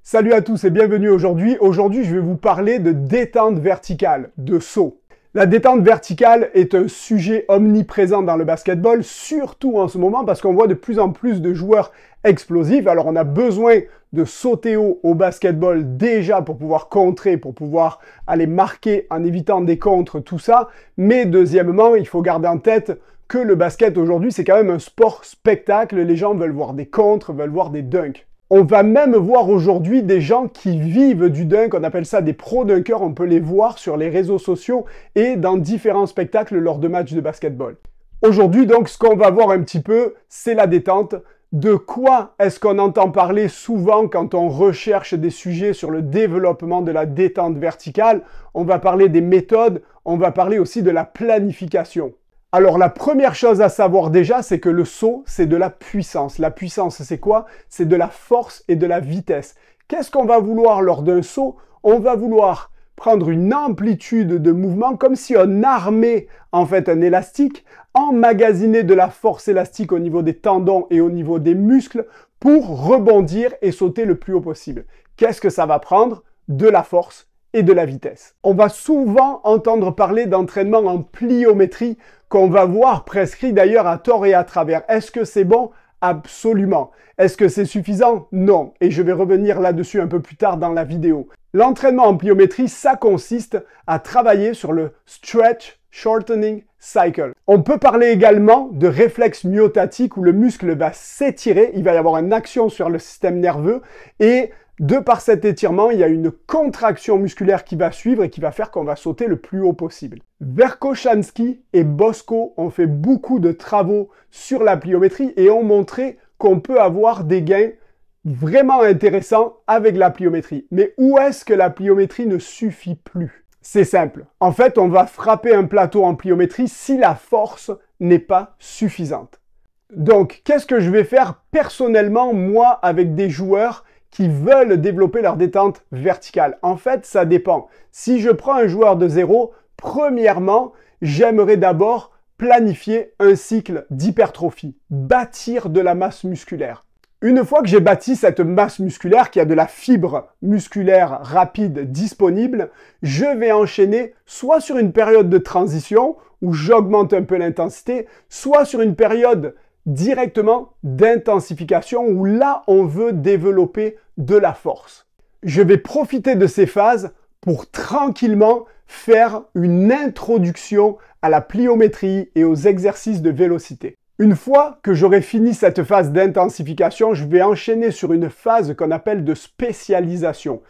Salut à tous et bienvenue aujourd'hui. Aujourd'hui, je vais vous parler de détente verticale, de saut. La détente verticale est un sujet omniprésent dans le basketball, surtout en ce moment parce qu'on voit de plus en plus de joueurs explosifs. Alors on a besoin de sauter haut au basketball déjà pour pouvoir contrer, pour pouvoir aller marquer en évitant des contres, tout ça. Mais deuxièmement, il faut garder en tête que le basket aujourd'hui, c'est quand même un sport spectacle. Les gens veulent voir des contres, veulent voir des dunks. On va même voir aujourd'hui des gens qui vivent du dunk, on appelle ça des pro dunkers, on peut les voir sur les réseaux sociaux et dans différents spectacles lors de matchs de basketball. Aujourd'hui donc, ce qu'on va voir un petit peu, c'est la détente. De quoi est-ce qu'on entend parler souvent quand on recherche des sujets sur le développement de la détente verticale? On va parler des méthodes, on va parler aussi de la planification. Alors la première chose à savoir déjà, c'est que le saut, c'est de la puissance. La puissance, c'est quoi? C'est de la force et de la vitesse. Qu'est-ce qu'on va vouloir lors d'un saut? On va vouloir prendre une amplitude de mouvement comme si on armait en fait un élastique, emmagasiner de la force élastique au niveau des tendons et au niveau des muscles pour rebondir et sauter le plus haut possible. Qu'est-ce que ça va prendre? De la force et de la vitesse. On va souvent entendre parler d'entraînement en pliométrie qu'on va voir prescrit d'ailleurs à tort et à travers. Est-ce que c'est bon? Absolument. Est-ce que c'est suffisant? Non. Et je vais revenir là-dessus un peu plus tard dans la vidéo. L'entraînement en pliométrie, ça consiste à travailler sur le stretch shortening cycle. On peut parler également de réflexe myotatique où le muscle va s'étirer, il va y avoir une action sur le système nerveux et de par cet étirement, il y a une contraction musculaire qui va suivre et qui va faire qu'on va sauter le plus haut possible. Verkhoshansky et Bosco ont fait beaucoup de travaux sur la pliométrie et ont montré qu'on peut avoir des gains vraiment intéressants avec la pliométrie. Mais où est-ce que la pliométrie ne suffit plus? C'est simple. En fait, on va frapper un plateau en pliométrie si la force n'est pas suffisante. Donc, qu'est-ce que je vais faire personnellement, moi, avec des joueurs qui veulent développer leur détente verticale? En fait, ça dépend. Si je prends un joueur de zéro, premièrement, j'aimerais d'abord planifier un cycle d'hypertrophie, bâtir de la masse musculaire. Une fois que j'ai bâti cette masse musculaire, qui a de la fibre musculaire rapide disponible, je vais enchaîner soit sur une période de transition où j'augmente un peu l'intensité, soit sur une période directement d'intensification où là, on veut développer de la force. Je vais profiter de ces phases pour tranquillement faire une introduction à la pliométrie et aux exercices de vélocité. Une fois que j'aurai fini cette phase d'intensification, je vais enchaîner sur une phase qu'on appelle de spécialisation.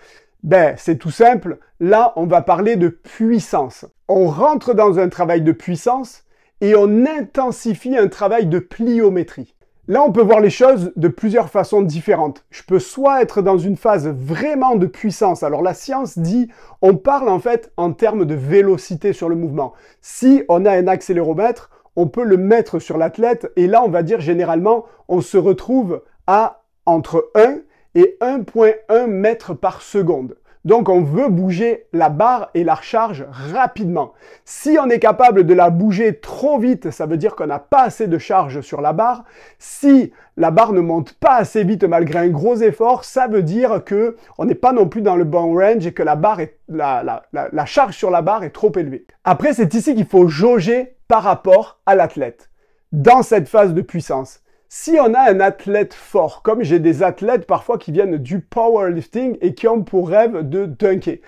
C'est tout simple. Là, on va parler de puissance. On rentre dans un travail de puissance et on intensifie un travail de pliométrie. Là, on peut voir les choses de plusieurs façons différentes. Je peux soit être dans une phase vraiment de puissance. Alors la science dit, on parle en fait en termes de vélocité sur le mouvement. Si on a un accéléromètre, on peut le mettre sur l'athlète et là, on va dire généralement, on se retrouve à entre 1 et 1,1 mètres par seconde. Donc, on veut bouger la barre et la recharge rapidement. Si on est capable de la bouger trop vite, ça veut dire qu'on n'a pas assez de charge sur la barre. Si la barre ne monte pas assez vite malgré un gros effort, ça veut dire que on n'est pas non plus dans le bon range et que la charge sur la barre est trop élevée. Après, c'est ici qu'il faut jauger par rapport à l'athlète dans cette phase de puissance. Si on a un athlète fort, comme j'ai des athlètes parfois qui viennent du powerlifting et qui ont pour rêve de dunker,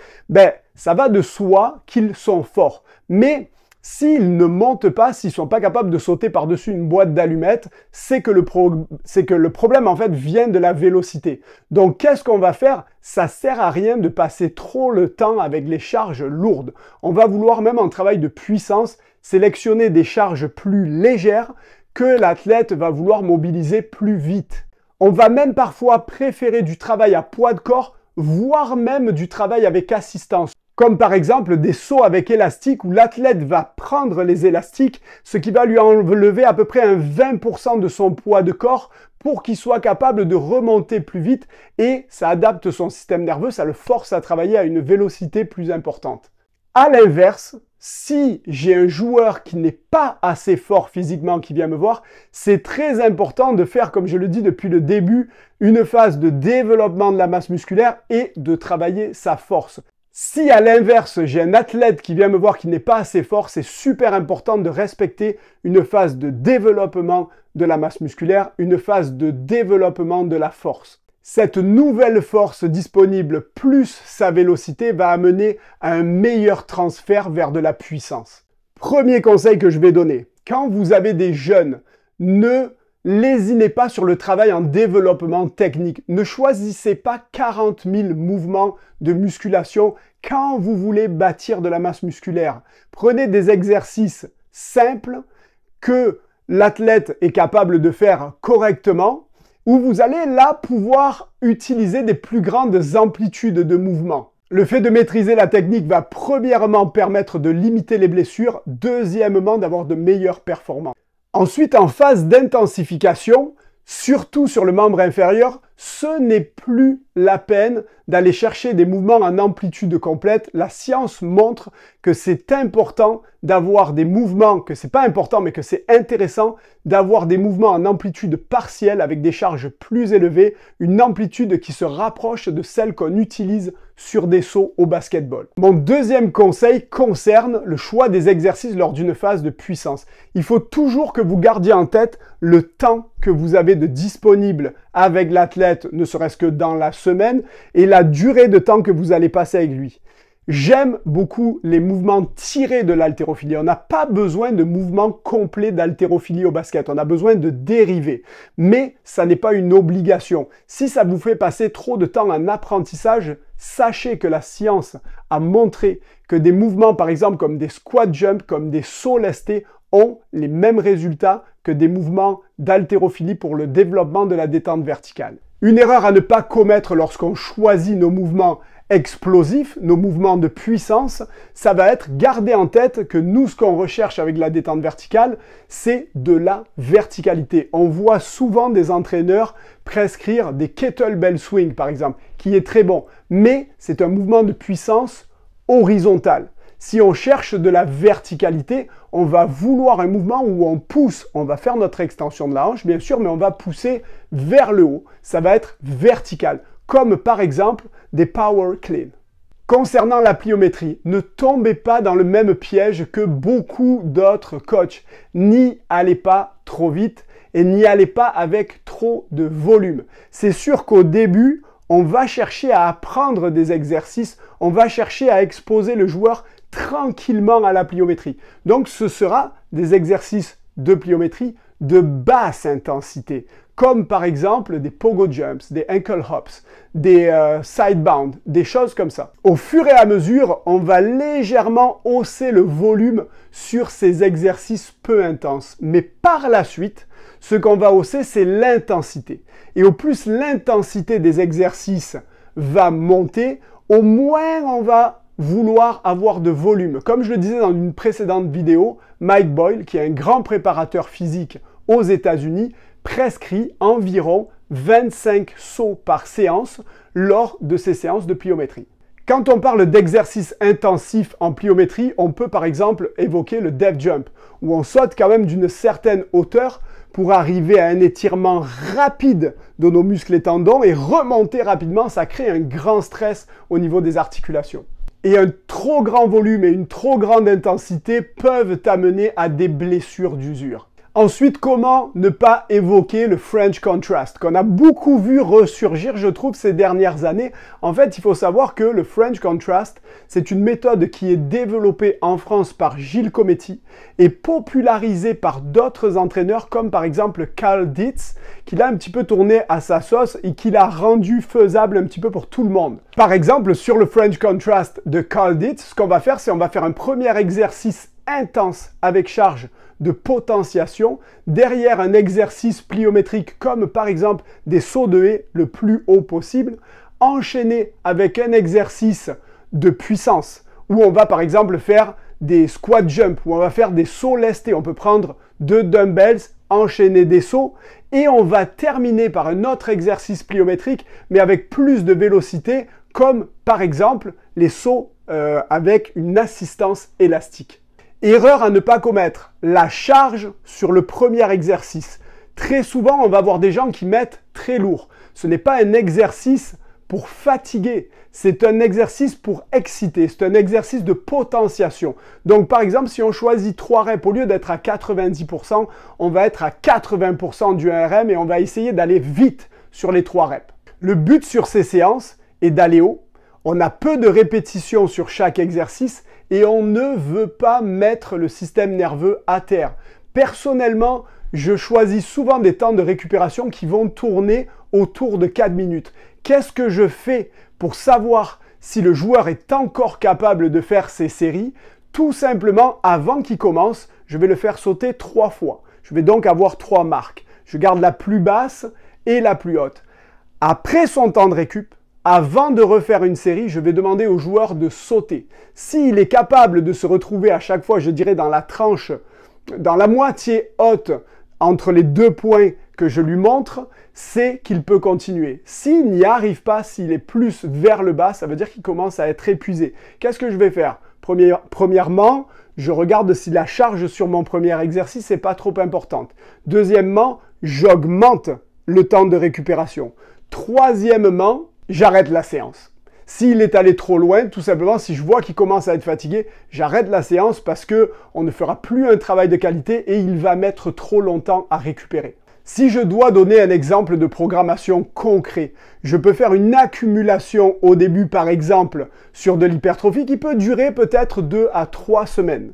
ça va de soi qu'ils sont forts. Mais s'ils ne montent pas, s'ils ne sont pas capables de sauter par-dessus une boîte d'allumettes, c'est que le problème en fait vient de la vélocité. Donc qu'est-ce qu'on va faire? Ça sert à rien de passer trop le temps avec les charges lourdes. On va vouloir même en travail de puissance sélectionner des charges plus légères que l'athlète va vouloir mobiliser plus vite. On va même parfois préférer du travail à poids de corps, voire même du travail avec assistance. Comme par exemple des sauts avec élastique où l'athlète va prendre les élastiques, ce qui va lui enlever à peu près un 20% de son poids de corps pour qu'il soit capable de remonter plus vite et ça adapte son système nerveux, ça le force à travailler à une vélocité plus importante. À l'inverse, Si j'ai un joueur qui n'est pas assez fort physiquement qui vient me voir, c'est très important de faire, comme je le dis depuis le début, une phase de développement de la masse musculaire et de travailler sa force. Si à l'inverse, j'ai un athlète qui vient me voir qui n'est pas assez fort, c'est super important de respecter une phase de développement de la masse musculaire, une phase de développement de la force. Cette nouvelle force disponible plus sa vélocité va amener à un meilleur transfert vers de la puissance. Premier conseil que je vais donner, quand vous avez des jeunes, ne lésinez pas sur le travail en développement technique. Ne choisissez pas 40 000 mouvements de musculation quand vous voulez bâtir de la masse musculaire. Prenez des exercices simples que l'athlète est capable de faire correctement, où vous allez là pouvoir utiliser des plus grandes amplitudes de mouvement. Le fait de maîtriser la technique va premièrement permettre de limiter les blessures, deuxièmement d'avoir de meilleures performances. Ensuite, en phase d'intensification, surtout sur le membre inférieur, ce n'est plus la peine d'aller chercher des mouvements en amplitude complète. La science montre que c'est important d'avoir des mouvements, que c'est pas important mais que c'est intéressant d'avoir des mouvements en amplitude partielle avec des charges plus élevées, une amplitude qui se rapproche de celle qu'on utilise sur des sauts au basketball. Mon deuxième conseil concerne le choix des exercices lors d'une phase de puissance. Il faut toujours que vous gardiez en tête le temps que vous avez de disponible avec l'athlète, ne serait-ce que dans la semaine, et la durée de temps que vous allez passer avec lui. J'aime beaucoup les mouvements tirés de l'haltérophilie. On n'a pas besoin de mouvements complets d'haltérophilie au basket. On a besoin de dérivés. Mais ça n'est pas une obligation. Si ça vous fait passer trop de temps en apprentissage, sachez que la science a montré que des mouvements, par exemple, comme des squat jump, comme des sauts lestés, ont les mêmes résultats que des mouvements d'haltérophilie pour le développement de la détente verticale. Une erreur à ne pas commettre lorsqu'on choisit nos mouvements explosifs, nos mouvements de puissance, ça va être garder en tête que nous, ce qu'on recherche avec la détente verticale, c'est de la verticalité. On voit souvent des entraîneurs prescrire des kettlebell swing, par exemple, qui est très bon, mais c'est un mouvement de puissance horizontale. Si on cherche de la verticalité, on va vouloir un mouvement où on pousse, on va faire notre extension de la hanche, bien sûr, mais on va pousser vers le haut. Ça va être vertical, comme par exemple des power clean. Concernant la pliométrie, ne tombez pas dans le même piège que beaucoup d'autres coachs. N'y allez pas trop vite et n'y allez pas avec trop de volume. C'est sûr qu'au début, on va chercher à apprendre des exercices, on va chercher à exposer le joueur tranquillement à la pliométrie. Donc ce sera des exercices de pliométrie de basse intensité, comme par exemple des pogo jumps, des ankle hops, des sidebound, des choses comme ça. Au fur et à mesure, on va légèrement hausser le volume sur ces exercices peu intenses. Mais par la suite, ce qu'on va hausser, c'est l'intensité. Et au plus l'intensité des exercices va monter, au moins on va vouloir avoir de volume. Comme je le disais dans une précédente vidéo, Mike Boyle, qui est un grand préparateur physique aux États-Unis, prescrit environ 25 sauts par séance lors de ces séances de pliométrie. Quand on parle d'exercices intensifs en pliométrie, on peut par exemple évoquer le dev jump, où on saute quand même d'une certaine hauteur pour arriver à un étirement rapide de nos muscles et tendons et remonter rapidement, ça crée un grand stress au niveau des articulations. Et un trop grand volume et une trop grande intensité peuvent amener à des blessures d'usure. Ensuite, comment ne pas évoquer le French Contrast, qu'on a beaucoup vu ressurgir, je trouve, ces dernières années. En fait, il faut savoir que le French Contrast, c'est une méthode qui est développée en France par Gilles Cometti et popularisée par d'autres entraîneurs, comme par exemple Carl Dietz, qui l'a un petit peu tourné à sa sauce et qui l'a rendu faisable un petit peu pour tout le monde. Par exemple, sur le French Contrast de Carl Dietz, ce qu'on va faire, c'est on va faire un premier exercice intense avec charge de potentiation, derrière un exercice pliométrique comme par exemple des sauts de haie le plus haut possible, enchaîné avec un exercice de puissance où on va par exemple faire des squat jump, où on va faire des sauts lestés. On peut prendre 2 dumbbells, enchaîner des sauts et on va terminer par un autre exercice pliométrique mais avec plus de vélocité comme par exemple les sauts avec une assistance élastique. Erreur à ne pas commettre, la charge sur le premier exercice. Très souvent, on va voir des gens qui mettent très lourd. Ce n'est pas un exercice pour fatiguer, c'est un exercice pour exciter, c'est un exercice de potentiation. Donc par exemple, si on choisit 3 reps, au lieu d'être à 90%, on va être à 80% du 1RM et on va essayer d'aller vite sur les 3 reps. Le but sur ces séances est d'aller haut. On a peu de répétitions sur chaque exercice et on ne veut pas mettre le système nerveux à terre. Personnellement, je choisis souvent des temps de récupération qui vont tourner autour de 4 minutes. Qu'est-ce que je fais pour savoir si le joueur est encore capable de faire ces séries? Tout simplement, avant qu'il commence, je vais le faire sauter 3 fois. Je vais donc avoir 3 marques. Je garde la plus basse et la plus haute. Après son temps de récup, avant de refaire une série, je vais demander au joueur de sauter. S'il est capable de se retrouver à chaque fois, je dirais dans la tranche, dans la moitié haute, entre les 2 points que je lui montre, c'est qu'il peut continuer. S'il n'y arrive pas, s'il est plus vers le bas, ça veut dire qu'il commence à être épuisé. Qu'est-ce que je vais faire? Premièrement, je regarde si la charge sur mon premier exercice n'est pas trop importante. Deuxièmement, j'augmente le temps de récupération. Troisièmement, j'arrête la séance. S'il est allé trop loin, tout simplement, si je vois qu'il commence à être fatigué, j'arrête la séance parce qu'on ne fera plus un travail de qualité et il va mettre trop longtemps à récupérer. Si je dois donner un exemple de programmation concret, je peux faire une accumulation au début, par exemple, sur de l'hypertrophie qui peut durer peut-être 2 à 3 semaines.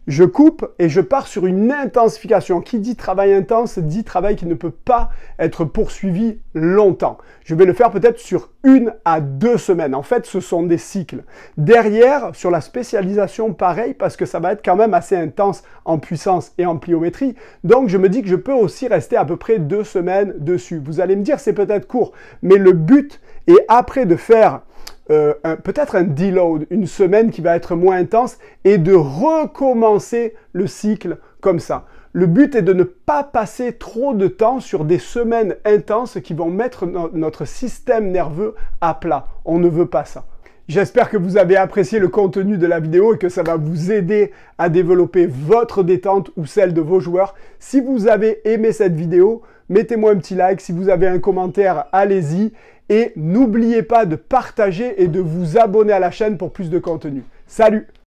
Je coupe et je pars sur une intensification. Qui dit travail intense, dit travail qui ne peut pas être poursuivi longtemps. Je vais le faire peut-être sur 1 à 2 semaines. En fait, ce sont des cycles. Derrière, sur la spécialisation, pareil, parce que ça va être quand même assez intense en puissance et en pliométrie. Donc, je me dis que je peux aussi rester à peu près 2 semaines dessus. Vous allez me dire, c'est peut-être court, mais le but est après de faire peut-être un deload, une semaine qui va être moins intense et de recommencer le cycle comme ça. Le but est de ne pas passer trop de temps sur des semaines intenses qui vont mettre notre système nerveux à plat. On ne veut pas ça. J'espère que vous avez apprécié le contenu de la vidéo et que ça va vous aider à développer votre détente ou celle de vos joueurs. Si vous avez aimé cette vidéo, mettez-moi un petit like. Si vous avez un commentaire, allez-y. Et n'oubliez pas de partager et de vous abonner à la chaîne pour plus de contenu. Salut!